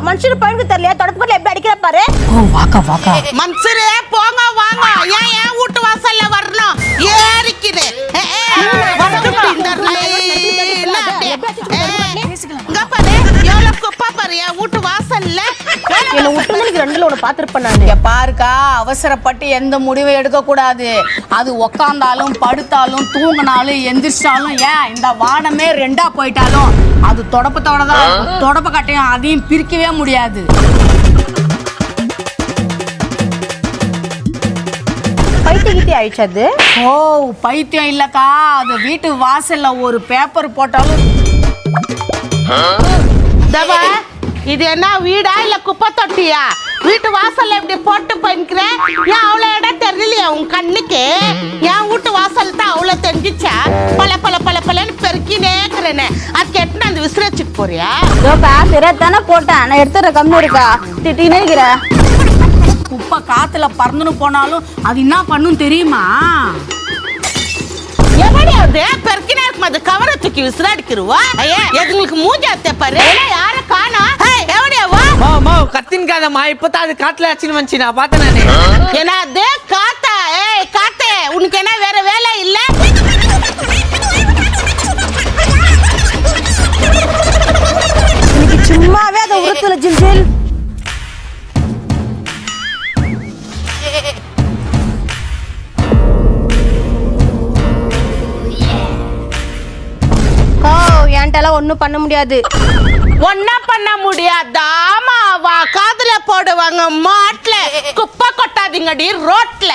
மனுஷன் பழகு தெரியலையா? தொடப்புக்கல எப்படி அடிக்கிற பாரு. ஓ வாக்கா வாக்கா. மனுஷரே போங்க வாங்க. ஏன் வீட்டு வாசல்ல வரணும்? ஏறிக்குது. வீட்டு வாசல்ல என்ன விட்டுறதுக்கு ரெண்டுல ஒண்ணு பாத்துருப்பேன் நான். பாருக்கா, அவசரப்பட்டு எந்த முடிவை எடுக்க கூடாது. அது உக்காந்தாலும் படுத்தாலும் தூங்கினாலும் எந்திரிச்சாலும் ஏன் இந்த வானமே ரெண்டா போயிட்டாலும் அது தொடப்பத்தோட தான். தொடப்ப கட்டையும் அதையும் பிரிக்கவே முடியாது. பைத்தியகிட்டே ஆயிடுச்சு அது. ஓ பைத்தியம் இல்லக்கா, அது வீட்டு வாசல்ல ஒரு பேப்பர் போட்டாலும். இது என்ன வீடா இல்ல குப்பை தொட்டியா? வீட்டு வாசல்ல இப்படி போட்டு பண்ணிக்கிற? ஏன் அவ்வளவு இடம் தெரியலையா உன் கண்ணுக்கு? என் வீட்டு வாசல் தான் அவ்வளவு தெரிஞ்சிச்சா? பல பல பல பலன்னு பெருக்கினே இருக்கிறேன்னு அதுக்கு எட்டு அந்த விசிறச்சுட்டு போறியா? தானே போட்டேன் நான் எடுத்துற கம்மி இருக்கா திட்டினே இருக்கிற. குப்பை காத்துல பறந்துன்னு போனாலும் அது என்ன பண்ணும் தெரியுமா? எவடியாவது பெருக்கினா இருக்கும் அது கவரை தூக்கி விசிறாடிக்கிருவா? எங்களுக்கு மூஞ்சா தெப்பாரு யார காணா? எவடியாவா கத்தின்காதம்மா, இப்பதான் அது காட்டுல ஆச்சுன்னு வந்துச்சு, நான் பார்த்தேன் நானு. ஏன்னா அது காத்தா? காத்தே உனக்கு என்ன வேற வேலை இல்ல? இன்னைக்கு சும்மாவே அதை உறுத்துல ஜில் என்கிட்ட ஒன்னும் பண்ண முடியாது. ஒன்னா பண்ண முடியாதாமா? வா காதுல போடுவாங்க மாட்ல. குப்பை கொட்டாதீங்கடி ரோட்ல.